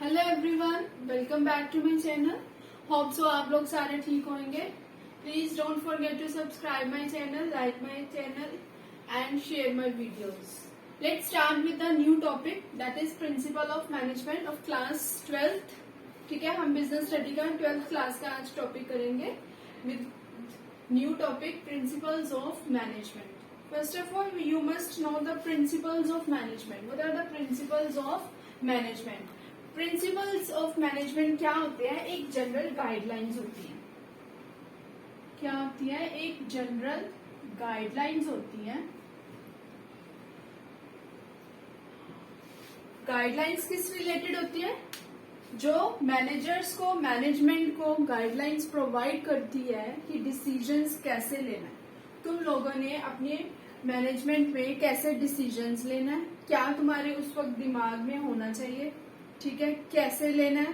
Hello everyone, welcome back to my channel. Hope so आप लोग सारे ठीक होंगे। Please don't forget to subscribe my channel, like my channel and share my videos. Let's start with the new topic that is principle of management of class 12th। ठीक है, हम business study का 12th class का आज topic करेंगे with new topic principles of management. First of all, you must know the principles of management. What are the principles of management? Principles of management क्या होते हैं? एक जनरल गाइडलाइंस होती है। क्या होती है? एक जनरल गाइडलाइंस होती है। गाइडलाइंस किस रिलेटेड होती है? जो मैनेजर्स को, मैनेजमेंट को गाइडलाइंस प्रोवाइड करती है कि डिसीजंस कैसे लेना है। तुम लोगों ने अपने मैनेजमेंट में कैसे डिसीजंस लेना है, क्या तुम्हारे उस वक्त दिमाग में होना चाहिए, ठीक है, कैसे लेना है,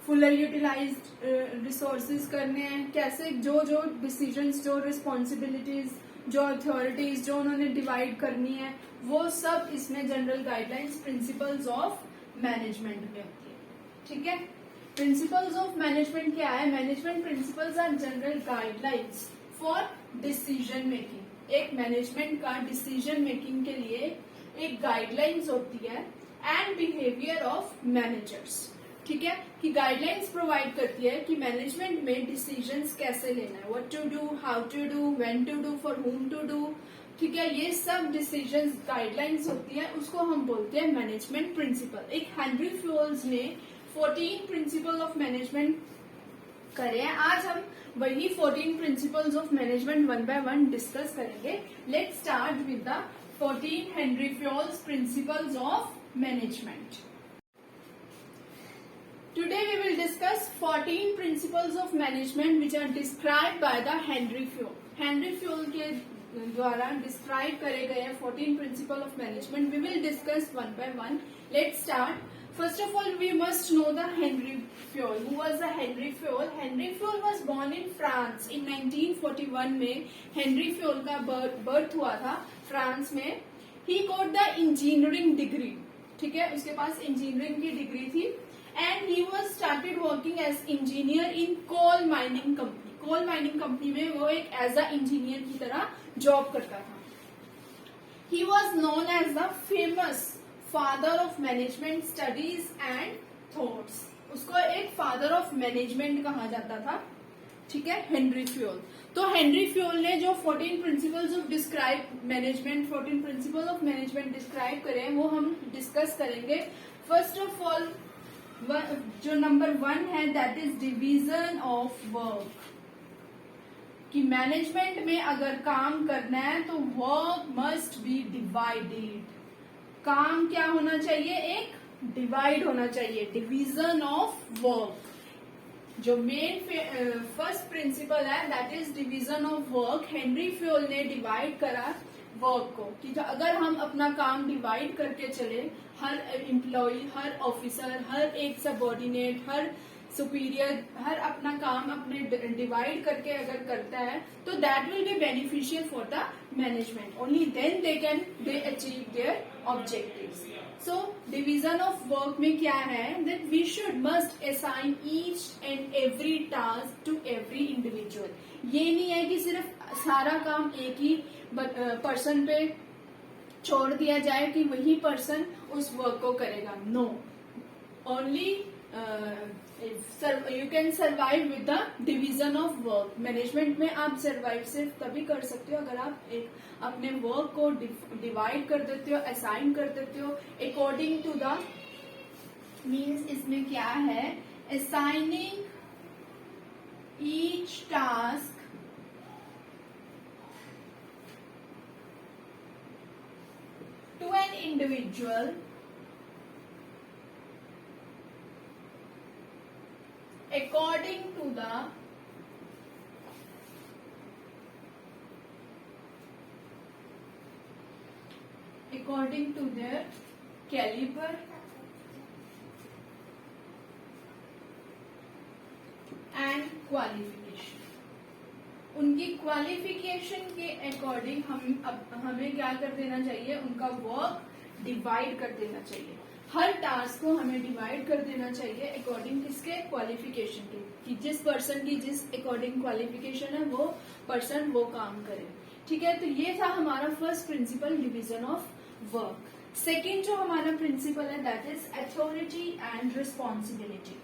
फुलर यूटिलाइज्ड रिसोर्सेज करने हैं, कैसे जो जो डिसीजंस, जो रिस्पॉन्सिबिलिटीज, जो अथॉरिटीज जो उन्होंने डिवाइड करनी है, वो सब इसमें general guidelines principles of management में होती है। ठीक है, प्रिंसिपल्स ऑफ मैनेजमेंट क्या है? Management principles are general guidelines for decision making. एक मैनेजमेंट का डिसीजन मेकिंग के लिए एक गाइडलाइंस होती है एंड बिहेवियर ऑफ मैनेजर्स। ठीक है, कि गाइडलाइंस प्रोवाइड करती है कि मैनेजमेंट में डिसीजंस कैसे लेना है, what to do, how to do, when to do, for whom to do. ठीक है, ये सब डिसीजंस गाइडलाइंस होती है, उसको हम बोलते हैं मैनेजमेंट प्रिंसिपल। एक हेनरी फ्यूल्स ने 14 प्रिंसिपल ऑफ मैनेजमेंट करे हैं। आज हम वही 14 principles of management one by one discuss करेंगे। Let's start with the 14 Henri Fayol's principles of management. Today we will discuss 14 principles of management which are described by the Henry Fayol. Henry Fayol के द्वारा describe करे गए 14 principles of management. We will discuss one by one. Let's start. First of all, we must know the Henry Fayol. Who was the Henry Fayol? Henry Fayol was born in France in 1941 में Henry Fayol का birth हुआ था France में। He got the engineering degree. ठीक है, उसके पास engineering की डिग्री थी and he was started working as engineer in coal mining company. Coal mining company में वो एक एज अ इंजीनियर की तरह जॉब करता था। He was known as the famous father of management studies and thoughts. उसको एक फादर ऑफ मैनेजमेंट कहा जाता था। ठीक है, हेनरी फ्यूल। तो हेनरी फ्यूल ने जो 14 principles of describe management, 14 principal of management describe करे वो हम डिस्कस करेंगे। फर्स्ट ऑफ ऑल, जो नंबर 1 है that is division of work. कि मैनेजमेंट में अगर काम करना है तो वर्क मस्ट बी डिवाइडेड। काम क्या होना चाहिए? एक डिवाइड होना चाहिए, डिवीजन ऑफ वर्क। जो मेन फर्स्ट प्रिंसिपल है that is division of work. Henry fuel ने डिवाइड करा वर्क को कि अगर हम अपना काम डिवाइड करके चले, हर एम्प्लॉय, हर ऑफिसर, हर एक सबऑर्डिनेट, हर सुपीरियर, हर अपना काम अपने डिवाइड करके अगर करता है तो that will be beneficial for the management. Only then they achieve their objectives. So division of work में क्या है that we should must assign each and every task to every individual. ये नहीं है कि सिर्फ सारा काम एक ही पर्सन पे छोड़ दिया जाए कि वही पर्सन उस वर्क को करेगा। No, only you can survive with the division of work. Management में आप सर्वाइव सिर्फ तभी कर सकते हो अगर आप एक अपने वर्क को डिवाइड कर देते हो, असाइन कर देते हो अकॉर्डिंग टू द मीन्स। इसमें क्या है? Assigning each task to an individual according to their caliber and qualification। उनकी क्वालिफिकेशन के अकॉर्डिंग हमें क्या कर देना चाहिए? उनका वर्क डिवाइड कर देना चाहिए। हर टास्क को हमें डिवाइड कर देना चाहिए अकॉर्डिंग किसके क्वालिफिकेशन के, कि जिस पर्सन की जिस अकॉर्डिंग क्वालिफिकेशन है वो पर्सन वो काम करे। ठीक है, तो ये था हमारा first principle, division of work. Second जो हमारा प्रिंसिपल है that is authority and responsibility.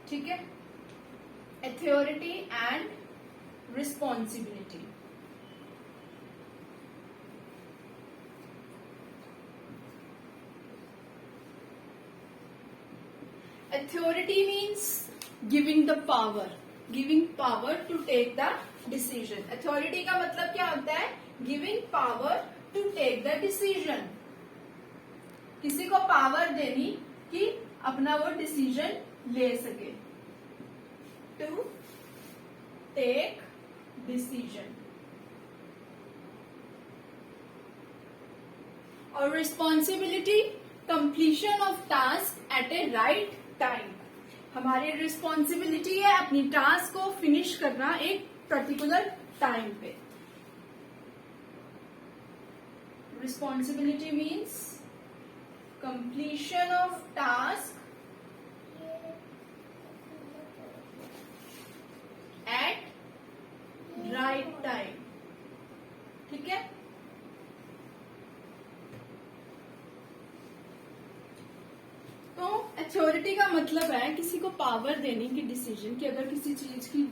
ठीक है, authority and responsibility. Authority means giving the power to take the decision. Authority का मतलब क्या होता है? Giving power to take the decision. किसी को पावर देनी कि अपना वो डिसीजन ले सके, to take decision. और responsibility, completion of task at a right time. हमारी रिस्पॉन्सिबिलिटी है अपनी टास्क को फिनिश करना एक पर्टिकुलर टाइम पे। Responsibility means completion of task at right time. ठीक है, तो अथॉरिटी का मतलब है किसी को पावर देने की डिसीजन की, अगर किसी चीज की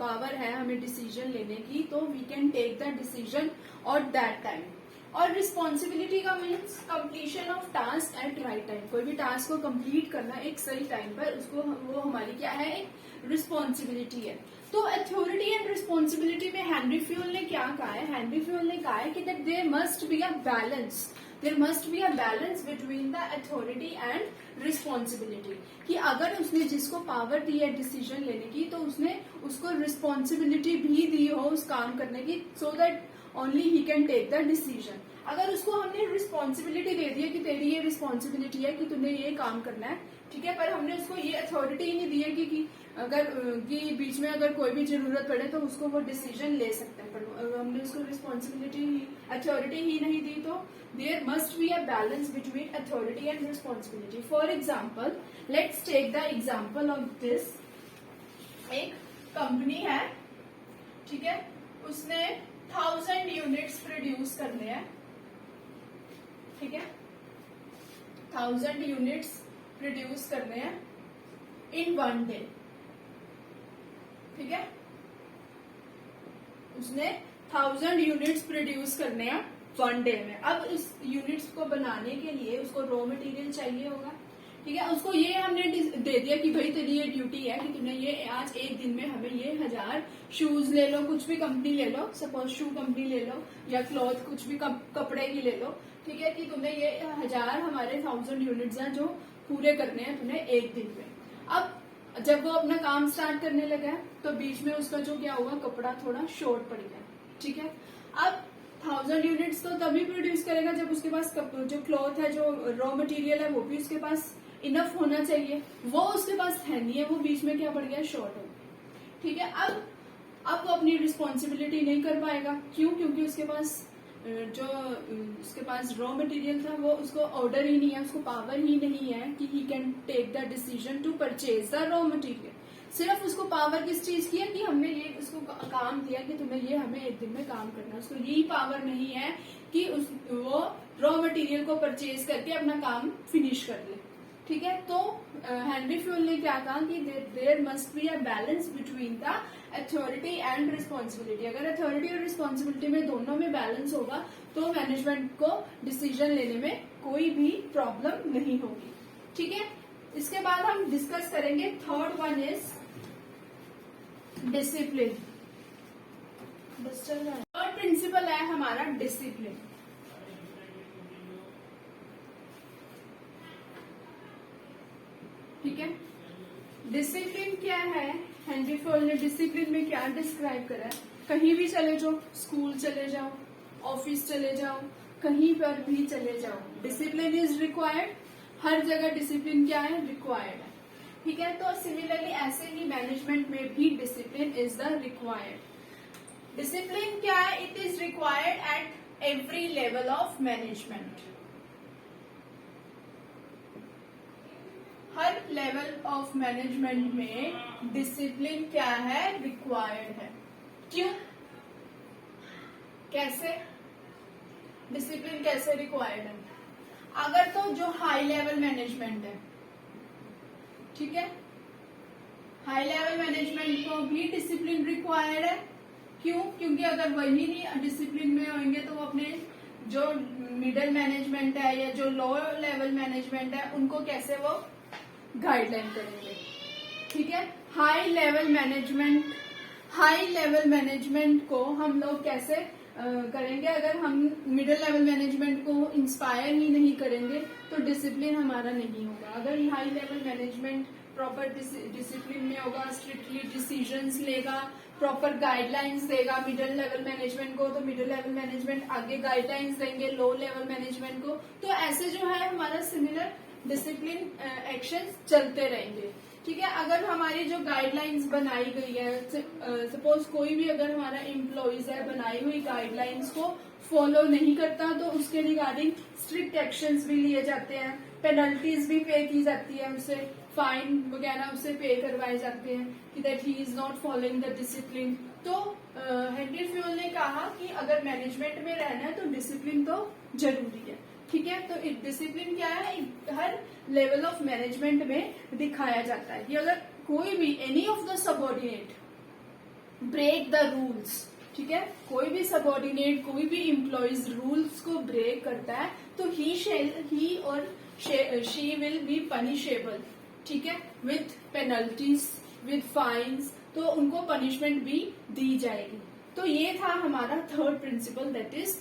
पावर है हमें डिसीजन लेने की तो we can take the decision और दैट टाइम। और रिस्पॉन्सिबिलिटी का means completion of task at right time, कोई भी टास्क को कंप्लीट करना एक सही टाइम पर, उसको वो हमारी क्या है, एक रिस्पॉन्सिबिलिटी है। तो अथॉरिटी एंड रिस्पॉन्सिबिलिटी में हेनरी फ्यूल ने क्या कहा है? हेनरी फ्यूल ने कहा है कि that there must be a balance, there must be a balance between the authority and responsibility, कि अगर उसने जिसको पावर दी है डिसीजन लेने की तो उसने उसको रिस्पॉन्सिबिलिटी भी दी हो उस काम करने की, so that only he can take the decision. अगर उसको हमने रिस्पॉन्सिबिलिटी दे दी है कि तेरी ये रिस्पॉन्सिबिलिटी है कि तूने ये काम करना है, ठीक है, पर हमने उसको ये अथॉरिटी ही नहीं दी है कि अगर कि बीच में अगर कोई भी जरूरत पड़े तो उसको वो डिसीजन ले सकते हैं, पर हमने उसको रिस्पॉन्सिबिलिटी अथॉरिटी ही नहीं दी, तो there must be a balance between authority and responsibility. For example, let's take the example of this. एक कंपनी है, ठीक है, उसने 1000 यूनिट्स प्रोड्यूस करने हैं, ठीक है, 1000 यूनिट्स प्रोड्यूस करने हैं इन 1 डे। ठीक है, उसने 1000 यूनिट्स प्रोड्यूस करने हैं 1 डे में। अब इस यूनिट्स को बनाने के लिए उसको रॉ मटेरियल चाहिए होगा, ठीक है, उसको ये हमने दे दिया कि भाई तेरी ये ड्यूटी है कि तूने ये आज एक दिन में हमें ये 1000 शूज ले लो, कुछ भी कंपनी ले लो, सपोज शू कंपनी ले लो या क्लॉथ कुछ भी कपड़े की ले लो, ठीक है, कि तूने ये 1000 हमारे 1000 यूनिट्स हैं जो पूरे करने हैं तूने एक दिन में। अब जब वो अपना काम स्टार्ट करने लगा है तो बीच में उसका जो क्या हुआ, कपड़ा थोड़ा शॉर्ट पड़ गया, ठीक है। अब 1000 यूनिट्स तो तभी प्रोड्यूस करेगा जब उसके पास जो क्लॉथ है, जो रॉ मटेरियल है, वो भी उसके पास इनफ होना चाहिए, वो उसके पास है नहीं है, वो बीच में क्या पड़ गया, शॉर्ट हो गया, ठीक है। अब वो अपनी रिस्पॉन्सिबिलिटी नहीं कर पाएगा, क्यों? क्योंकि उसके पास उसके पास रॉ मटेरियल था वो उसको ऑर्डर ही नहीं है, उसको पावर ही नहीं है कि he can take the decision to purchase the raw material. सिर्फ उसको पावर किस चीज की है कि हमने ये उसको काम दिया कि तुम्हें ये हमें एक दिन में काम करना है, उसको यही पावर नहीं है कि वो रॉ मटेरियल को परचेज करके अपना काम फिनिश कर ले, ठीक है। तो हेनरी फ्यूल ने क्या कहा कि there must be a balance between the authority and responsibility. अगर अथॉरिटी और रिस्पॉन्सिबिलिटी में दोनों में बैलेंस होगा तो मैनेजमेंट को डिसीजन लेने में कोई भी प्रॉब्लम नहीं होगी, ठीक है। इसके बाद हम डिस्कस करेंगे third one is discipline. Third principal है हमारा डिसिप्लिन। ठीक है, डिसिप्लिन क्या है? हेनरी फ्यूल ने डिसिप्लिन में क्या डिस्क्राइब करा है? कहीं भी चले जाओ, स्कूल चले जाओ, ऑफिस चले जाओ, कहीं पर भी चले जाओ, डिसिप्लिन इज रिक्वायर्ड। हर जगह डिसिप्लिन क्या है? रिक्वायर्ड है, ठीक है। तो सिमिलरली ऐसे ही मैनेजमेंट में भी discipline is the required. Discipline क्या है? It is required at every level of management. Her level of management में डिसिप्लिन क्या है, रिक्वायर्ड है। क्यों, कैसे डिसिप्लिन कैसे रिक्वायर्ड है? अगर तो जो हाई लेवल मैनेजमेंट है, ठीक है, हाई लेवल मैनेजमेंट को भी डिसिप्लिन रिक्वायर्ड है। क्यों? क्योंकि अगर वही नहीं डिसिप्लिन में होंगे तो वो अपने जो मिडिल मैनेजमेंट है या जो लोअर लेवल मैनेजमेंट है उनको कैसे वो गाइडलाइन करेंगे। ठीक है, हाई लेवल मैनेजमेंट को हम लोग कैसे करेंगे? अगर हम मिडिल लेवल मैनेजमेंट को इंस्पायर ही नहीं करेंगे तो डिसिप्लिन हमारा नहीं होगा। अगर high level management proper discipline में होगा, स्ट्रिक्टली डिसीजंस लेगा, प्रॉपर गाइडलाइंस देगा मिडिल लेवल मैनेजमेंट को, तो मिडिल लेवल मैनेजमेंट आगे गाइडलाइंस देंगे लो लेवल मैनेजमेंट को। तो ऐसे जो है हमारा सिमिलर डिसिप्लिन एक्शन चलते रहेंगे। ठीक है, अगर हमारी जो गाइडलाइंस बनाई गई है, सपोज कोई भी अगर हमारा एम्प्लॉइज है बनाई हुई गाइडलाइंस को फॉलो नहीं करता तो उसके रिगार्डिंग स्ट्रिक्ट एक्शंस भी लिए जाते हैं, पेनल्टीज भी पे की जाती है, उसे फाइन वगैरह उसे पे करवाए जाते हैं कि that he is not following the discipline. तो हेनरी फ्यूल ने कहा कि अगर मैनेजमेंट में रहना है तो डिसिप्लिन तो जरूरी है। ठीक है, तो डिसिप्लिन क्या है, हर लेवल ऑफ मैनेजमेंट में दिखाया जाता है कि अगर कोई भी any of the subordinate break the rules, ठीक है, कोई भी सबऑर्डिनेट कोई भी एम्प्लॉइज रूल्स को ब्रेक करता है तो ही और शी विल बी पनिशेबल। ठीक है, विथ पेनल्टीज, विथ फाइन्स, तो उनको पनिशमेंट भी दी जाएगी। तो ये था हमारा third principal, that is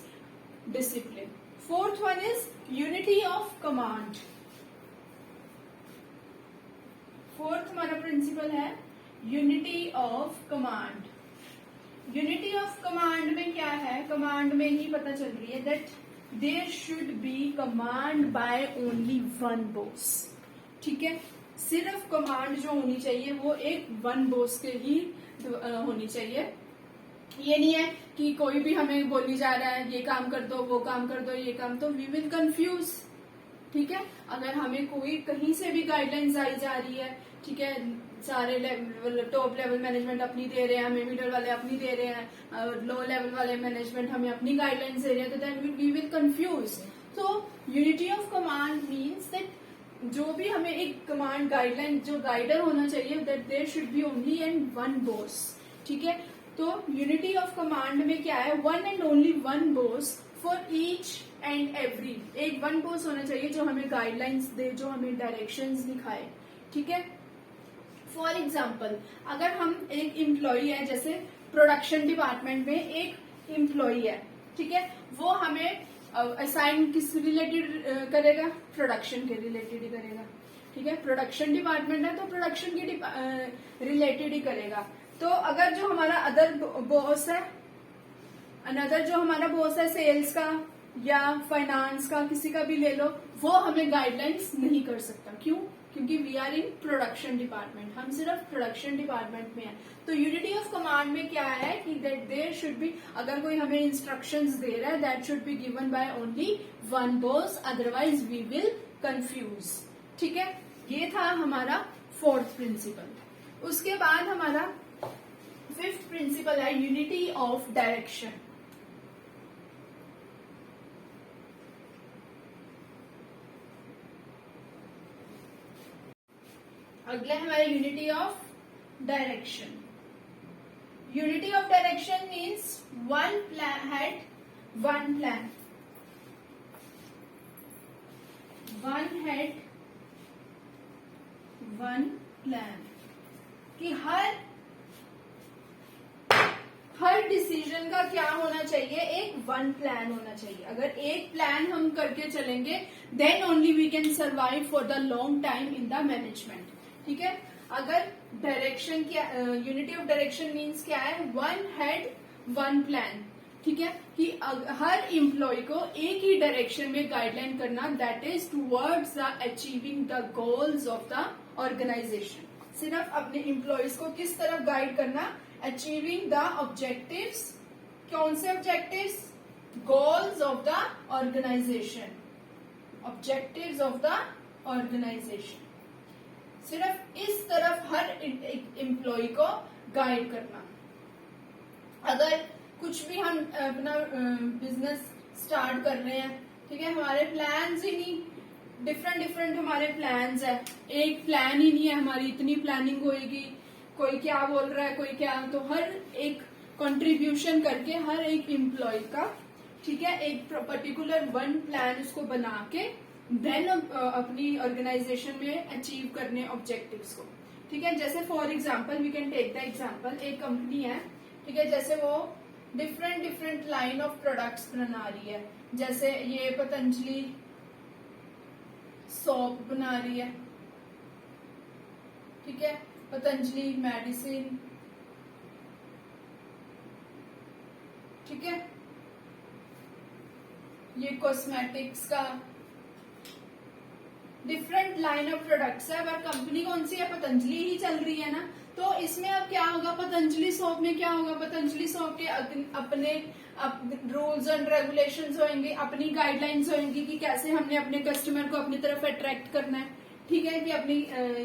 discipline. Fourth one is unity of command. Fourth हमारा प्रिंसिपल है unity of command. Unity of command में क्या है, कमांड में ही पता चल रही है that there should be command by only one boss. ठीक है, सिर्फ कमांड जो होनी चाहिए वो एक वन बॉस के ही होनी चाहिए। ये नहीं है कि कोई भी हमें बोली जा रहा है ये काम कर दो, वो काम कर दो, ये काम, तो वी विल कंफ्यूज। ठीक है, अगर हमें कोई कहीं से भी गाइडलाइंस आई जा रही है, ठीक है, सारे लेवल टॉप लेवल मैनेजमेंट अपनी दे रहे हैं, हमें मिडिल वाले अपनी दे रहे हैं, लो लेवल वाले मैनेजमेंट हमें अपनी गाइडलाइंस दे रहे हैं, तो देन वी विल कंफ्यूज। तो unity of command means that जो भी हमें एक कमांड गाइडलाइन जो गाइडर होना चाहिए that there should be only and one boss. ठीक है, तो यूनिटी ऑफ कमांड में क्या है, one and only one boss for each and every. एक वन बॉस होना चाहिए जो हमें गाइडलाइंस दे, जो हमें डायरेक्शंस दिखाए। ठीक है, फॉर एग्जाम्पल अगर हम एक एम्प्लॉय है, जैसे प्रोडक्शन डिपार्टमेंट में एक एम्प्लॉय है, ठीक है, वो हमें असाइन किस रिलेटेड करेगा, प्रोडक्शन के रिलेटेड ही करेगा। ठीक है, प्रोडक्शन डिपार्टमेंट है तो प्रोडक्शन के रिलेटेड ही करेगा। तो अगर जो हमारा अदर बॉस है, अनदर जो हमारा बॉस है सेल्स का या फाइनेंस का, किसी का भी ले लो, वो हमें गाइडलाइंस नहीं कर सकता। क्यों? क्योंकि we are in production department, हम सिर्फ प्रोडक्शन डिपार्टमेंट में हैं। तो यूनिटी ऑफ कमांड में क्या है कि दैट देयर शुड बी, अगर कोई हमें इंस्ट्रक्शंस दे रहा है that should be given by only one boss, otherwise we will confuse. ठीक है, ये था हमारा फोर्थ प्रिंसिपल। उसके बाद हमारा फिफ्थ प्रिंसिपल है यूनिटी ऑफ डायरेक्शन। अगला हमारा unity of direction. Unity of direction means one plan head, one plan, one head, one plan, कि हर डिसीजन का क्या होना चाहिए, एक वन प्लान होना चाहिए। अगर एक प्लान हम करके चलेंगे then only we can survive for the long time in the management. ठीक है, अगर डायरेक्शन क्या, यूनिटी ऑफ डायरेक्शन मीन्स क्या है, वन हेड वन प्लान। ठीक है, कि हर एम्प्लॉय को एक ही डायरेक्शन में गाइडलाइन करना, that is towards the achieving the goals of the organisation. सिर्फ अपने एम्प्लॉयज को किस तरफ गाइड करना, अचीविंग द ऑब्जेक्टिव्स। कौन से objectives, goals of the organisation, objectives of the organisation. सिर्फ इस तरफ हर एम्प्लॉय को गाइड करना। अगर कुछ भी हम अपना बिजनेस स्टार्ट कर रहे हैं, ठीक है, हमारे प्लान्स ही नहीं, डिफरेंट हमारे प्लान्स है, एक प्लान ही नहीं है, हमारी इतनी प्लानिंग होएगी, कोई क्या बोल रहा है, कोई क्या, तो हर एक कंट्रीब्यूशन करके हर एक एम्प्लॉय का, ठीक है, एक पर्टिकुलर वन प्लान उसको बना के देन अपनी ऑर्गेनाइजेशन में अचीव करने ऑब्जेक्टिव्स को, ठीक है। जैसे for example we can take the example, एक कंपनी है, ठीक है, जैसे वो डिफरेंट लाइन ऑफ प्रोडक्ट्स बना रही है, जैसे ये पतंजलि सोप बना रही है, ठीक है, पतंजलि मेडिसिन, ठीक है, ये कॉस्मेटिक्स का डिफरेंट लाइन ऑफ प्रोडक्ट्स है। अगर कंपनी कौन सी है, पतंजलि ही चल रही है ना, तो इसमें अब क्या होगा, पतंजलि सोप में क्या होगा, पतंजलि सोप के अपने रूल्स एंड रेगुलेशंस होंगे, अपनी गाइडलाइंस होंगी कि कैसे हमने अपने कस्टमर को अपनी तरफ अट्रैक्ट करना है, ठीक है, कि अपनी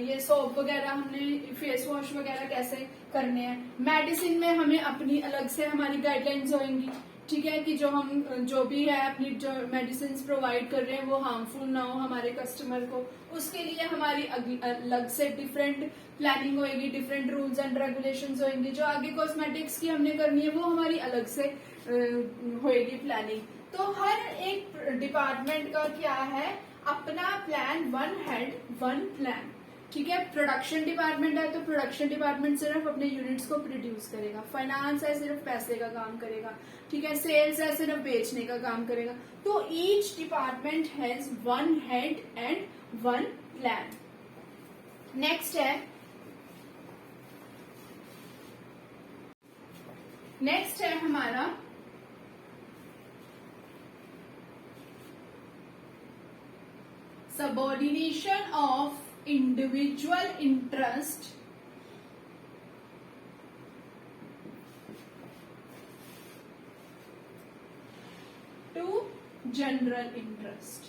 ये सोप वगैरह, हमने फेस वॉश वगैरह कैसे करने हैं। मेडिसिन में हमें अपनी अलग से हमारी गाइडलाइंस होंगी, ठीक है, कि जो भी है अपनी जो मेडिसिन प्रोवाइड कर रहे हैं वो हार्मफुल ना हो हमारे कस्टमर को, उसके लिए हमारी अलग से डिफरेंट प्लानिंग होएगी, डिफरेंट रूल्स एंड रेगुलेशंस होंगे। जो आगे कॉस्मेटिक्स की हमने करनी है वो हमारी अलग से होएगी प्लानिंग। तो हर एक डिपार्टमेंट का क्या है, अपना plan, one head one plan, ठीक है। प्रोडक्शन डिपार्टमेंट है तो प्रोडक्शन डिपार्टमेंट सिर्फ अपने यूनिट्स को प्रोड्यूस करेगा, फाइनेंस है सिर्फ पैसे का काम करेगा, ठीक है, सेल्स है सिर्फ बेचने का काम करेगा। तो each department has one head and one plan. Next है हमारा subordination of individual interest to general interest।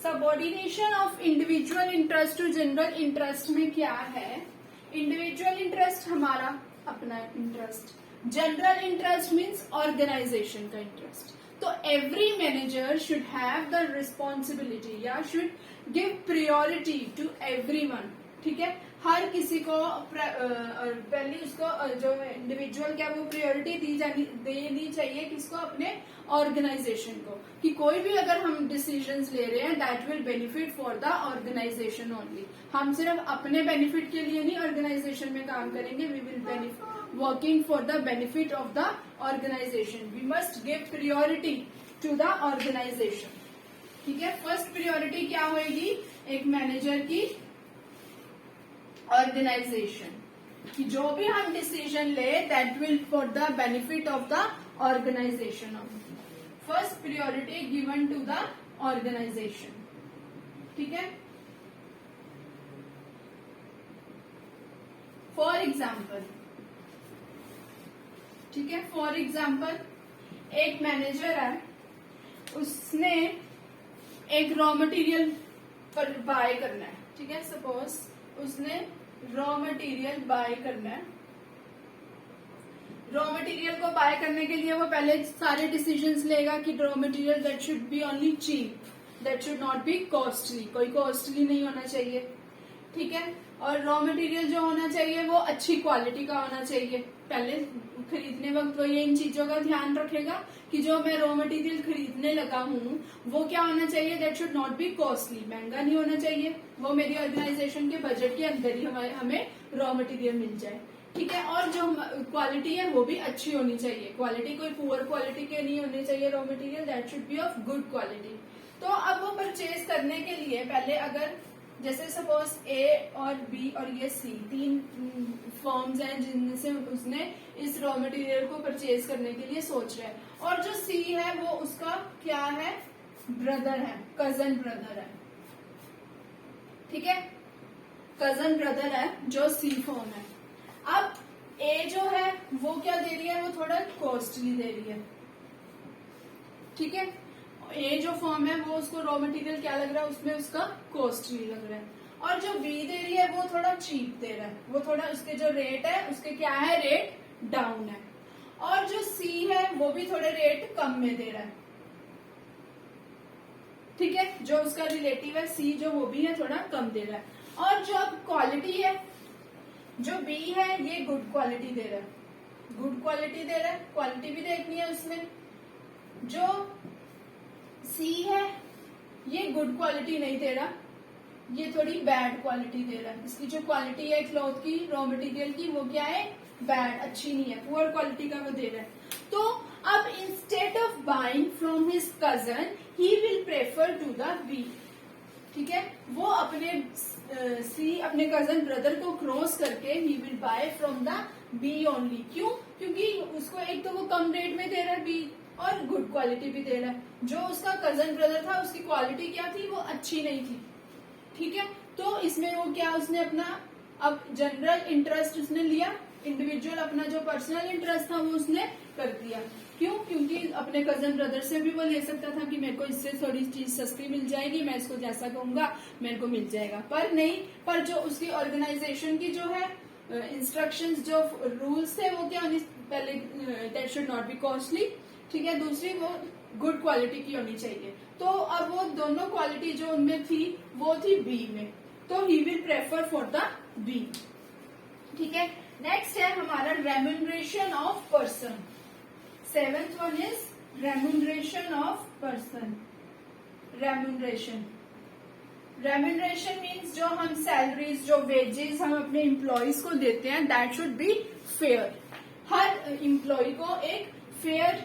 Subordination of individual interest to general interest में क्या है, इंडिविजुअल इंटरेस्ट हमारा अपना interest, general interest means organisation का इंटरेस्ट। तो every manager should have the responsibility या should give priority to everyone, ठीक है, हर किसी को पहले उसको जो इंडिविजुअल क्या वो प्रायोरिटी देनी चाहिए किसको, अपने ऑर्गेनाइजेशन को, कि कोई भी अगर हम डिसीजंस ले रहे हैं that will benefit for the organisation only. हम सिर्फ अपने बेनिफिट के लिए नहीं ऑर्गेनाइजेशन में काम करेंगे, we will benefit working for the benefit of the organization. We must give priority to the organization. ठीक है, फर्स्ट प्रायोरिटी क्या होगी एक मैनेजर की, ऑर्गेनाइजेशन, कि जो भी हम डिसीजन ले that will for the benefit of the organisation. First priority given to the organisation, ठीक है। फॉर एग्जाम्पल, ठीक है, फॉर एग्जाम्पल एक मैनेजर है, उसने एक रॉ मटेरियल पर बाय करना है, ठीक है, सपोज उसने रॉ मटेरियल बाय करना है। रॉ मटेरियल को बाय करने के लिए वो पहले सारे डिसीजंस लेगा कि raw material that should be only cheap, that should not be costly, कोई कॉस्टली नहीं होना चाहिए, ठीक है, और रॉ मटेरियल जो होना चाहिए वो अच्छी क्वालिटी का होना चाहिए। पहले खरीदने वक्त वो ये इन चीजों का ध्यान रखेगा कि जो मैं रॉ मटेरियल खरीदने लगा हूँ वो क्या होना चाहिए, that should not be costly, महंगा नहीं होना चाहिए, वो मेरी ऑर्गेनाइजेशन के बजट के अंदर ही हमें रॉ मटेरियल मिल जाए, ठीक है, और जो क्वालिटी है वो भी अच्छी होनी चाहिए, क्वालिटी कोई पुअर क्वालिटी के नहीं होने चाहिए raw material, that should B of good quality. तो अब वो परचेज करने के लिए पहले अगर जैसे सपोज ए और बी और ये सी तीन फर्म्स हैं जिनमें से उसने इस रॉ मटेरियल को परचेज करने के लिए सोच रहा है, और जो सी है वो उसका क्या है, ब्रदर है, कजन ब्रदर है, ठीक है, कजन ब्रदर है जो सी फर्म है। अब ए जो है वो क्या दे रही है, वो थोड़ा कॉस्टली दे रही है, ठीक है, ए जो फर्म है वो उसको रॉ मटेरियल क्या लग रहा है, उसमें उसका कॉस्टली लग रहा है, और जो बी दे रही है वो थोड़ा चीप दे रहा है, वो थोड़ा उसके जो रेट है उसके क्या है, रेट डाउन है, और जो सी है वो भी थोड़े रेट कम में दे रहा है। ठीक है, जो उसका रिलेटिव है सी जो, वो भी है थोड़ा कम दे रहा है। और जो अब क्वालिटी है, जो बी है ये गुड क्वालिटी दे रहा है, गुड क्वालिटी दे रहा है, क्वालिटी भी देखनी है उसमें। जो सी है ये गुड क्वालिटी नहीं दे रहा, ये थोड़ी बैड क्वालिटी दे रहा है, इसकी जो क्वालिटी है क्लॉथ की, रॉ मटेरियल की, वो क्या है, बैड, अच्छी नहीं है, पुअर क्वालिटी का वो दे रहा है। तो अब instead of buying from his cousin he will prefer to the B. ठीक है, वो अपने सी अपने कजन ब्रदर को क्रॉस करके he will buy from the B only. क्यों? क्योंकि उसको एक तो वो कम रेट में दे रहा है बी, और गुड क्वालिटी भी दे रहा है। जो उसका कजन ब्रदर था उसकी क्वालिटी क्या थी, वो अच्छी नहीं थी। ठीक है, तो इसमें वो क्या, उसने अपना अब जनरल इंटरेस्ट उसने लिया, इंडिविजुअल अपना जो पर्सनल इंटरेस्ट था वो उसने कर दिया। क्यों? क्योंकि अपने कजन ब्रदर से भी वो ले सकता था कि मेरे को इससे थोड़ी चीज सस्ती मिल जाएगी, मैं इसको जैसा कहूंगा मेरे को मिल जाएगा, पर नहीं, पर जो उसकी ऑर्गेनाइजेशन की जो है इंस्ट्रक्शंस, जो रूल्स थे वो क्या होनी, पहले that should not be costly. ठीक है, दूसरी वो गुड क्वालिटी की होनी चाहिए। तो अब वो दोनों क्वालिटी जो उनमें थी वो थी बी में, तो he will prefer for the B. ठीक है, नेक्स्ट है हमारा remuneration of person. Seventh one is remuneration of person. Remuneration, remuneration means जो हम सैलरीज, जो वेजेस हम अपने एम्प्लॉयज को देते हैं, दैट शुड बी फेयर। हर एम्प्लॉय को एक फेयर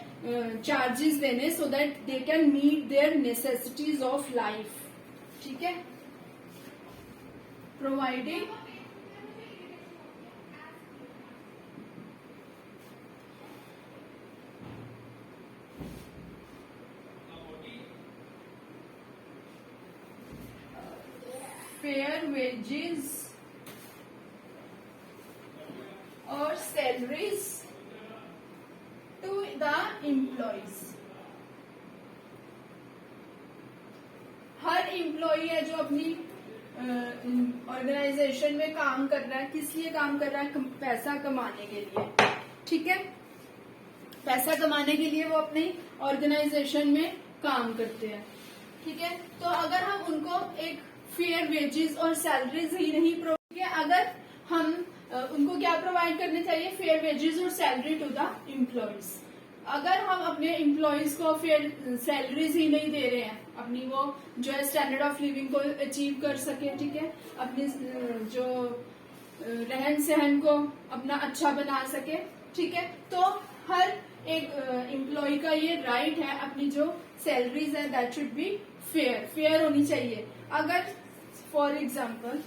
चार्जेस देने, so that they can meet their necessities of life. ठीक है, providing fair wages or salaries to the employees। हर एम्प्लॉई है जो अपनी ऑर्गेनाइजेशन में काम कर रहा है, किस लिए काम कर रहा है, पैसा कमाने के लिए। ठीक है, पैसा कमाने के लिए वो अपनी ऑर्गेनाइजेशन में काम करते हैं। ठीक है, तो अगर हम उनको एक फेयर वेजेस और सैलरीज ही नहीं प्रोवाइड किया, अगर हम उनको क्या प्रोवाइड करने चाहिए, फेयर वेजेस और सैलरी टू द एम्प्लॉयज। अगर हम अपने एम्प्लॉयज को फेयर सैलरीज ही नहीं दे रहे हैं, अपनी वो जो है स्टैंडर्ड ऑफ लिविंग को अचीव कर सके, ठीक है, अपनी जो रहन सहन को अपना अच्छा बना सके, ठीक है, तो हर एक एम्प्लॉय का ये राइट है, अपनी जो सैलरीज है that should be fair, fair होनी चाहिए। अगर फॉर एग्जाम्पल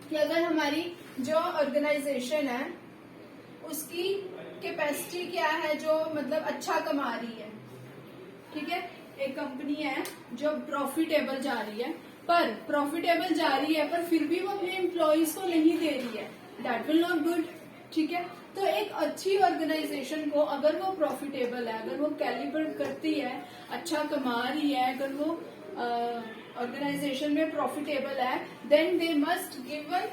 कि अगर हमारी जो ऑर्गेनाइजेशन है उसकी कैपेसिटी क्या है, जो मतलब अच्छा कमा रही है, ठीक है, एक कंपनी है जो प्रॉफिटेबल जा रही है, पर प्रॉफिटेबल जा रही है पर फिर भी वो अपने एम्प्लॉयज को नहीं दे रही है, दैट विल नॉट गुड। ठीक है, तो एक अच्छी ऑर्गेनाइजेशन को अगर वो प्रॉफिटेबल है, अगर वो कैलिबर करती है, अच्छा कमा रही है, अगर वो ऑर्गेनाइजेशन में प्रॉफिटेबल है, then they must given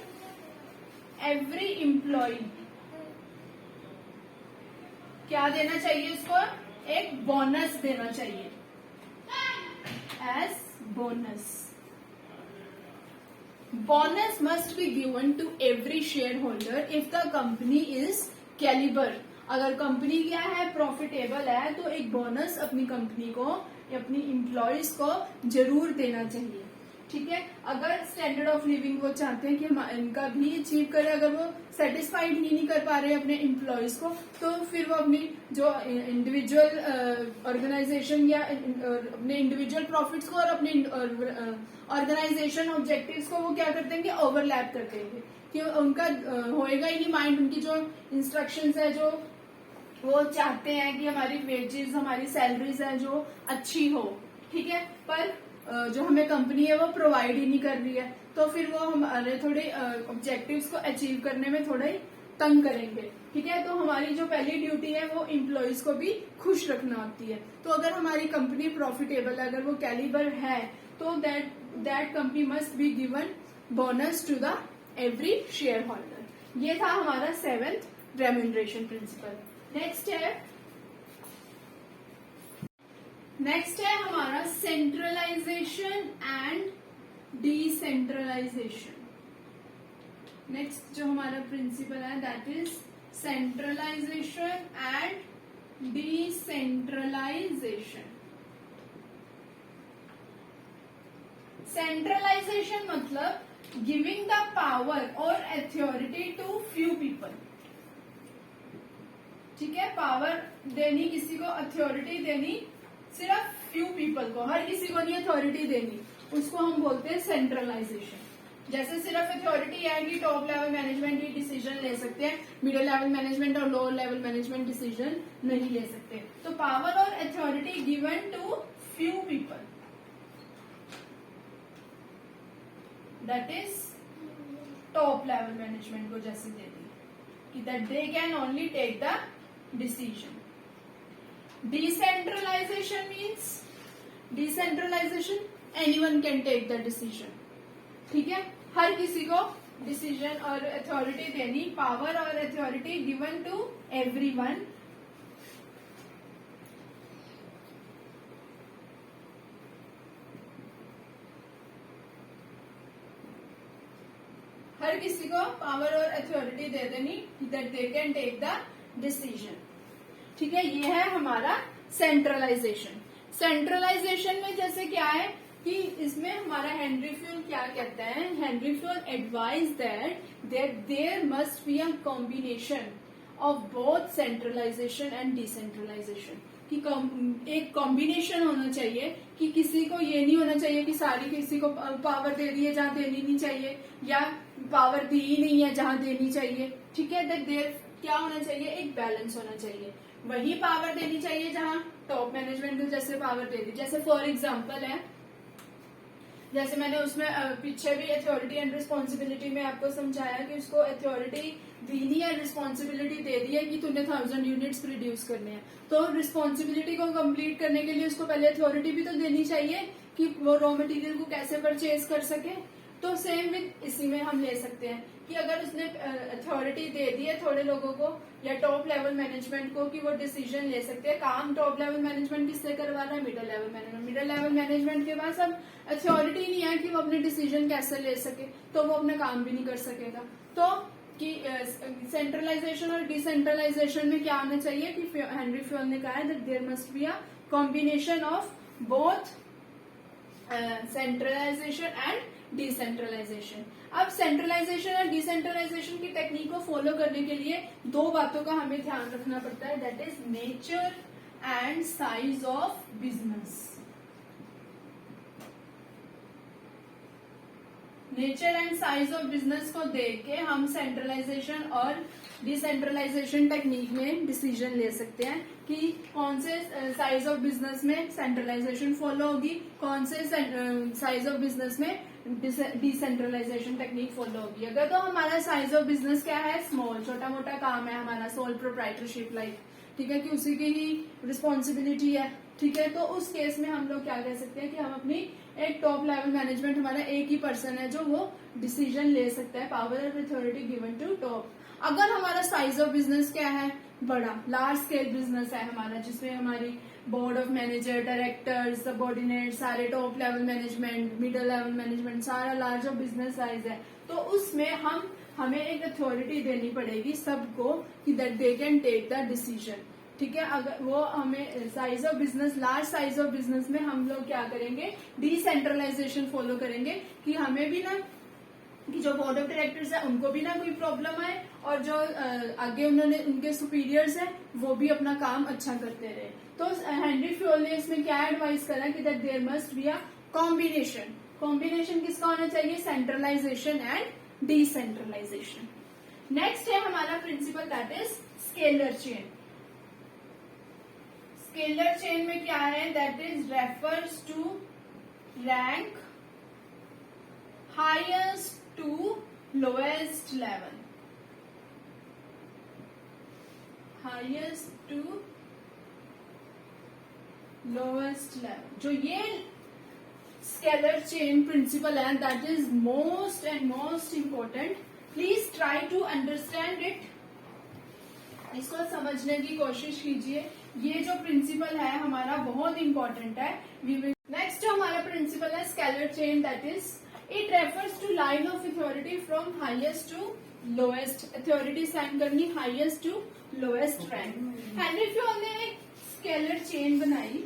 every employ क्या देना चाहिए, उसको एक बोनस देना चाहिए, as bonus. Bonus must be given to every shareholder if the company is caliber। अगर कंपनी क्या है, प्रॉफिटेबल है, तो एक बोनस अपनी कंपनी को या अपनी एम्प्लॉयज को जरूर देना चाहिए। ठीक है, अगर स्टैंडर्ड ऑफ लिविंग वो चाहते हैं कि हम इनका भी अचीव करें, अगर वो सेटिस्फाइड ही नहीं कर पा रहे अपने एम्प्लॉयज को, तो फिर वो अपनी जो इंडिविजुअल ऑर्गेनाइजेशन या अपने इंडिविजुअल प्रॉफिट्स को और अपने ऑर्गेनाइजेशन ऑब्जेक्टिव्स को वो क्या कर देंगे, ओवरलैप कर देंगे, कि उनका होएगा ही नहीं माइंड, उनकी जो इंस्ट्रक्शंस है, जो वो चाहते हैं कि हमारी वेजेस, हमारी सैलरीज है जो अच्छी हो, ठीक है, पर जो हमें कंपनी है वो प्रोवाइड ही नहीं कर रही है, तो फिर वो हमारे थोड़े ऑब्जेक्टिव्स को अचीव करने में थोड़ा ही तंग करेंगे, ठीक है। तो हमारी जो पहली ड्यूटी है वो एम्प्लॉयज को भी खुश रखना होती है। तो अगर हमारी कंपनी प्रॉफिटेबल है, अगर वो कैलिबर है, तो that company must be given bonus to the every shareholder. ये था हमारा 7th रेम्यूनरेशन प्रिंसिपल। नेक्स्ट है हमारा सेंट्रलाइजेशन एंड डिसेंट्रलाइजेशन। नेक्स्ट जो हमारा प्रिंसिपल है that is centralisation and decentralisation. Centralisation मतलब गिविंग द पावर और अथॉरिटी टू फ्यू पीपल, ठीक है। पावर देनी किसी को, अथॉरिटी देनी सिर्फ फ्यू पीपल को, हर किसी को नहीं अथॉरिटी देनी, उसको हम बोलते हैं सेंट्रलाइजेशन। जैसे सिर्फ अथॉरिटी है कि टॉप लेवल मैनेजमेंट ही डिसीजन ले सकते हैं, मिडिल लेवल मैनेजमेंट और लोअर लेवल मैनेजमेंट डिसीजन नहीं ले सकते। तो पावर और authority given to few people, that is top level management को जैसे दे दी कि that they can only take the decision. Decentralisation means, decentralisation anyone can take the decision, ठीक है। हर किसी को डिसीजन और अथॉरिटी देनी, पावर और अथॉरिटी गिवन टू एवरीवन। हर किसी को पावर और अथॉरिटी दे देनी that they can take the decision, ठीक है। ये है हमारा सेंट्रलाइजेशन। सेंट्रलाइजेशन में जैसे क्या है कि इसमें हमारा हेनरी फ्यूल क्या कहता है, Henri Fayol advise that there must be a combination of both centralisation and decentralisation, कि एक कॉम्बिनेशन होना चाहिए कि किसी को ये नहीं होना चाहिए कि सारी किसी को पावर दे दी है जहां देनी नहीं चाहिए, या पावर दी ही नहीं है जहां देनी चाहिए, ठीक है। दैट देयर क्या होना चाहिए, एक बैलेंस होना चाहिए। वही पावर देनी चाहिए जहां टॉप मैनेजमेंट को जैसे पावर दे दी, जैसे फॉर एग्जांपल है, जैसे मैंने उसमें पीछे भी अथॉरिटी एंड रिस्पॉन्सिबिलिटी में आपको समझाया कि उसको अथॉरिटी दीनी है, रिस्पॉन्सिबिलिटी दे दी है कि तूने 1000 यूनिट्स प्रोड्यूस करने हैं, तो रिस्पॉन्सिबिलिटी को कंप्लीट करने के लिए उसको पहले अथॉरिटी भी तो देनी चाहिए कि वो रॉ मटेरियल को कैसे परचेज कर सके। तो सेम विद इसी में हम ले सकते हैं कि अगर उसने अथॉरिटी दे दी है थोड़े लोगों को या टॉप लेवल मैनेजमेंट को कि वो डिसीजन ले सकते हैं, काम टॉप लेवल मैनेजमेंट किससे करवा रहा है, middle level management. Middle level management के पास अब अथॉरिटी नहीं है कि वो अपने डिसीजन कैसे ले सके, तो वो अपना काम भी नहीं कर सकेगा। तो कि सेंट्रलाइजेशन और डिसेंट्रलाइजेशन में क्या होना चाहिए कि हेनरी फ्यूल ने कहा है that there must be a combination of both centralisation and decentralisation. अब सेंट्रलाइजेशन और डिसेंट्रलाइजेशन की टेक्निक को फॉलो करने के लिए दो बातों का हमें ध्यान रखना पड़ता है, that is nature and size of business. Nature and size of business को देख के हम सेंट्रलाइजेशन और डिसेंट्रलाइजेशन टेक्निक में डिसीजन ले सकते हैं कि कौन से साइज ऑफ बिजनेस में सेंट्रलाइजेशन फॉलो होगी, कौन से साइज ऑफ बिजनेस में डिसेंट्रलाइजेशन टेक्निक फॉलो होगी। अगर तो हमारा साइज ऑफ बिजनेस क्या है, स्मॉल, छोटा मोटा काम है हमारा, सोल प्रोप्राइटरशिप लाइक, ठीक है, कि उसी की ही रिस्पॉन्सिबिलिटी है, ठीक है। तो उस केस में हम लोग क्या कह सकते हैं कि हम अपनी एक टॉप लेवल मैनेजमेंट, हमारा एक ही पर्सन है जो वो डिसीजन ले सकता है, पावर और अथॉरिटी गिवन टू टॉप। अगर हमारा साइज ऑफ बिजनेस क्या है, बड़ा लार्ज स्केल बिजनेस है हमारा, जिसमें हमारी board of manager, director, subordinate, सारे top level management, middle level management, सारा लार्ज ऑफ बिजनेस साइज है, तो उसमें हमें एक अथॉरिटी देनी पड़ेगी सबको कि that they can take the decision, ठीक है। अगर वो हमें size of business, large size of business में हम लोग क्या करेंगे, डिसेंट्रलाइजेशन फॉलो करेंगे कि हमें भी ना, कि जो बोर्ड ऑफ डायरेक्टर्स है उनको भी ना कोई प्रॉब्लम आए और जो आगे उन्होंने उनके सुपीरियर्स है वो भी अपना काम अच्छा करते रहे। तो हेनरी फ्यूल ने इसमें क्या एडवाइस करा कि that there must be a combination. Combination किसका होना चाहिए, सेंट्रलाइजेशन एंड डिसेंट्रलाइजेशन। नेक्स्ट है हमारा principle that is scalar chain. Scalar chain में क्या है, that is refers to rank highest to lowest level. Highest to lowest level. जो ये स्केलर चेन प्रिंसिपल है, that is most and most important. Please try to understand it. इसको समझने की कोशिश कीजिए। ये जो प्रिंसिपल है हमारा बहुत इंपॉर्टेंट है। नेक्स्ट जो हमारा प्रिंसिपल है scalar chain, that is it refers to line of authority from highest to lowest. Authority sign करनी highest to lowest rank. Henri Fayol ने एक स्केलर चेन बनाई।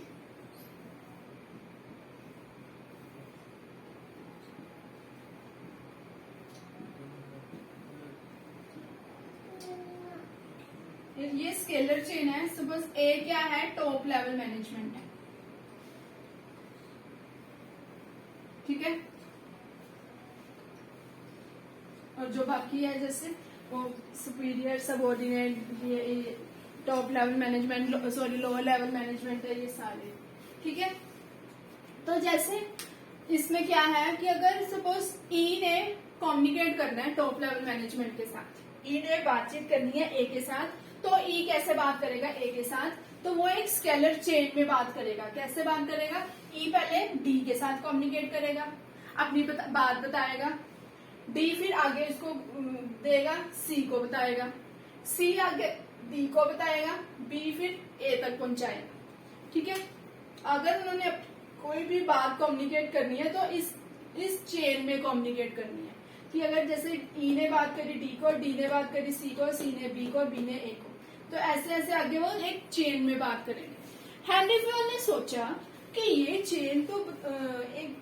ये स्केलर चेन है। सपोज ए क्या है, टॉप लेवल मैनेजमेंट है, ठीक है। और जो बाकी है जैसे वो सुपीरियर, सबऑर्डिनेट, ये top level management, sorry lower level management है, ये सारे, ठीक है। तो जैसे इसमें क्या है कि अगर सपोज ई ने कम्युनिकेट करना है टॉप लेवल मैनेजमेंट के साथ, ई ने बातचीत करनी है ए के साथ, तो ई कैसे बात करेगा ए के साथ, तो वो एक स्केलर चेन में बात करेगा। कैसे बात करेगा, ई पहले डी के साथ कम्युनिकेट करेगा, अपनी बात बताएगा, डी फिर आगे उसको देगा, सी को बताएगा, सी आगे डी को बताएगा, बी फिर ए तक पहुंचाएगा, ठीक है। अगर उन्होंने कोई भी बात कम्युनिकेट करनी है तो इस चेन में कम्युनिकेट करनी है कि अगर जैसे ई ने बात करी डी को, डी ने बात करी सी को, सी ने बी को, बी ने ए को, तो ऐसे ऐसे आगे वो एक चेन में बात करेंगे। हेनरी फ्योल ने सोचा कि ये चेन तो एक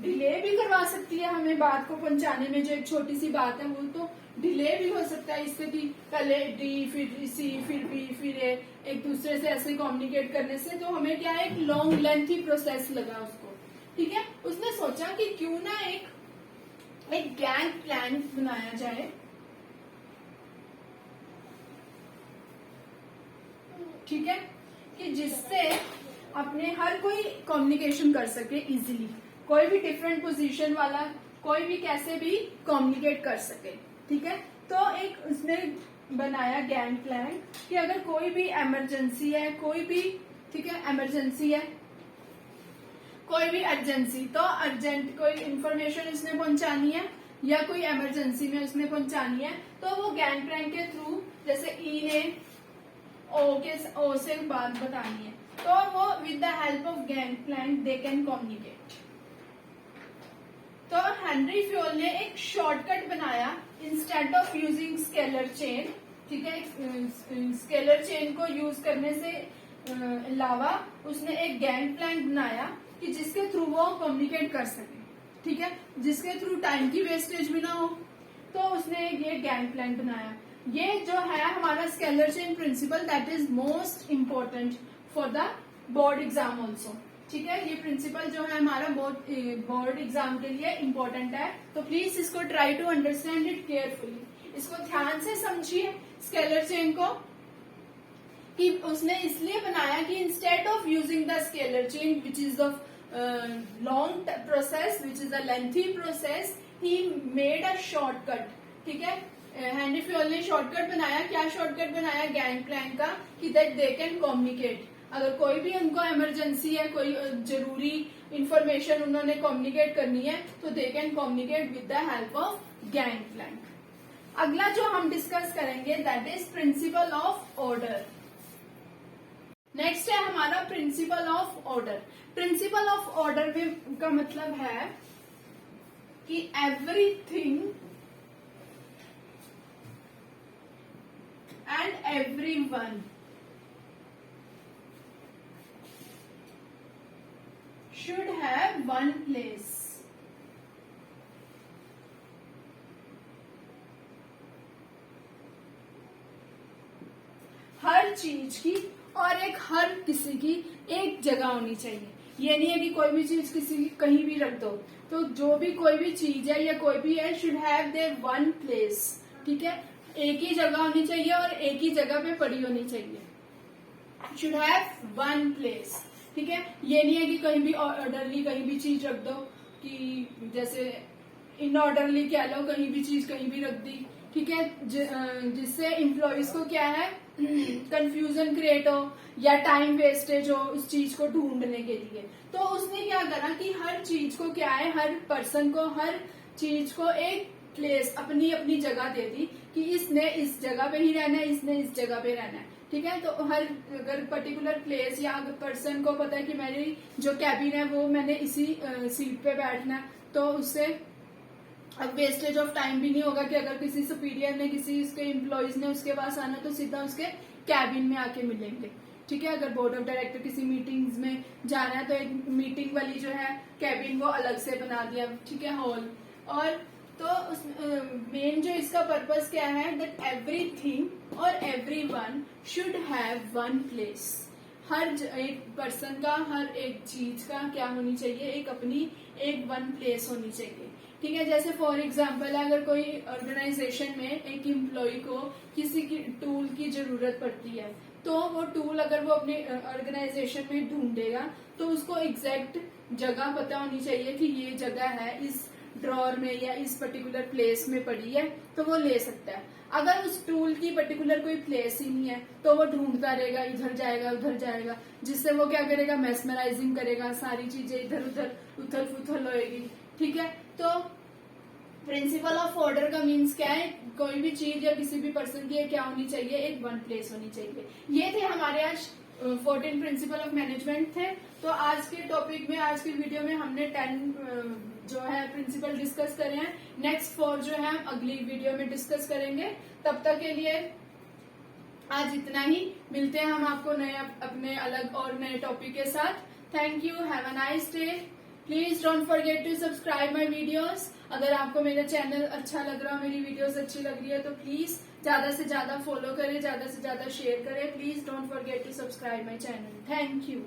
डिले भी करवा सकती है हमें बात को पहुंचाने में। जो एक छोटी सी बात है वो तो डिले भी हो सकता है इससे कि पहले डी फिर सी फिर बी फिर ए, एक दूसरे से ऐसे कम्युनिकेट करने से तो हमें क्या है, एक लॉन्ग लेंथी प्रोसेस लगा उसको, ठीक है। उसने सोचा कि क्यों ना एक गैंग प्लान बनाया जाए, ठीक है, कि जिससे अपने हर कोई कम्युनिकेशन कर सके इजीली। कोई भी डिफरेंट पोजीशन वाला कोई भी कैसे भी कम्युनिकेट कर सके, ठीक है। तो एक उसने बनाया गैंग प्लान कि अगर कोई भी इमरजेंसी है, कोई भी, ठीक है, इमरजेंसी है, कोई भी अर्जेंसी, तो अर्जेंट कोई इंफॉर्मेशन उसने पहुंचानी है या कोई इमरजेंसी में उसने पहुंचानी है, तो वो गैंग प्लान के थ्रू, जैसे ई ने ओ से बात बतानी है, तो वो with the help of gang plan they can communicate. तो हेनरी फ्योल ने एक शॉर्टकट बनाया instead of using scalar chain, ठीक है। स्केलर चेन को यूज करने से अलावा उसने एक गैंग प्लान बनाया कि जिसके थ्रू वो कम्युनिकेट कर सके, ठीक है, जिसके थ्रू टाइम की वेस्टेज भी ना हो। तो उसने ये गैंग प्लान बनाया। ये जो है हमारा scalar chain principle, that is most important for the board exam also, ठीक है। ये प्रिंसिपल जो है हमारा बोर्ड एग्जाम के लिए इम्पोर्टेंट है। तो प्लीज इसको try to understand it carefully. इसको ध्यान से समझिए स्केलर चेन को, कि उसने इसलिए बनाया कि instead of using the scalar chain which is the long process, which is a lengthy process, he made a shortcut, ठीक है। हेनरी फ्योल ने शॉर्टकट बनाया। क्या शॉर्टकट बनाया, गैंग प्लान का, कि दैट दे कैन कम्युनिकेट। अगर कोई भी उनको इमरजेंसी है, कोई जरूरी इंफॉर्मेशन उन्होंने कम्युनिकेट करनी है, तो they can communicate with the help of gang plan. अगला जो हम डिस्कस करेंगे that is principle of order. Next है हमारा principle of order. Principle of order में का मतलब है कि everything and everyone should have one place. हर चीज की और हर किसी की एक जगह होनी चाहिए। ये नहीं है कि कोई भी चीज किसी की कहीं भी रख दो। तो जो भी कोई भी चीज है या कोई भी है, should have their one place, ठीक है। एक ही जगह होनी चाहिए और एक ही जगह पे पड़ी होनी चाहिए। शुड हैव वन प्लेस, ठीक है। ये नहीं है कि कहीं भी ऑर्डरली कहीं भी चीज रख दो, कि जैसे इन ऑर्डरली कह लो, कहीं भी चीज कहीं भी रख दी, ठीक है, जिससे एम्प्लॉइज को क्या है, कंफ्यूजन क्रिएट हो या टाइम वेस्टेज हो उस चीज को ढूंढने के लिए। तो उसने क्या करा कि हर चीज को क्या है, हर पर्सन को हर चीज को एक प्लेस, अपनी अपनी जगह दे दी कि इसने इस जगह पे ही रहना है, इसने इस जगह पे रहना है। ठीक है, तो हर अगर पर्टिकुलर प्लेस या अगर पर्सन को पता है कि मेरी जो कैबिन है वो मैंने इसी सीट पे बैठना है, तो उससे अब वेस्टेज ऑफ टाइम भी नहीं होगा कि अगर किसी सुपीरियर ने, किसी उसके एम्प्लॉयज ने उसके पास आना तो सीधा उसके कैबिन में आके मिलेंगे। ठीक है, अगर बोर्ड ऑफ डायरेक्टर किसी मीटिंग्स में जाना है तो एक मीटिंग वाली जो है कैबिन वो अलग से बना दिया। ठीक है, हॉल। और तो मेन जो इसका पर्पस क्या है, दैट एवरीथिंग और everyone should have one place. हर एक पर्सन का, हर एक चीज का क्या होनी चाहिए, एक अपनी एक वन प्लेस होनी चाहिए। ठीक है, जैसे फॉर एग्जाम्पल अगर कोई ऑर्गेनाइजेशन में एक एम्प्लॉय को किसी की टूल की जरूरत पड़ती है, तो वो टूल अगर वो अपने ऑर्गेनाइजेशन में ढूंढेगा तो उसको एग्जैक्ट जगह पता होनी चाहिए कि ये जगह है इस ड्रॉर में या इस पर्टिकुलर प्लेस में पड़ी है, तो वो ले सकता है। अगर उस टूल की पर्टिकुलर कोई प्लेस ही नहीं है तो वो ढूंढता रहेगा, इधर जाएगा उधर जाएगा, जिससे वो क्या करेगा, मेस्मराइजिंग करेगा, सारी चीजें इधर उधर उथल पुथल होएगी। ठीक है, तो प्रिंसिपल ऑफ ऑर्डर का मीन्स क्या है, कोई भी चीज या किसी भी पर्सन की क्या होनी चाहिए, एक वन प्लेस होनी चाहिए। ये थे हमारे आज 14 प्रिंसिपल ऑफ मैनेजमेंट थे। तो आज के टॉपिक में, आज की वीडियो में हमने 10 जो है प्रिंसिपल डिस्कस करे हैं। नेक्स्ट 4 जो है हम अगली वीडियो में डिस्कस करेंगे। तब तक के लिए आज इतना ही, मिलते हैं हम आपको नए अपने अलग और नए टॉपिक के साथ। Thank you, have a nice day. Please don't forget to subscribe my videos. अगर आपको मेरा चैनल अच्छा लग रहा हो, मेरी वीडियोस अच्छी लग रही है तो प्लीज ज्यादा से ज्यादा फॉलो करें, ज्यादा से ज्यादा शेयर करें। Please don't forget to subscribe my channel. Thank you.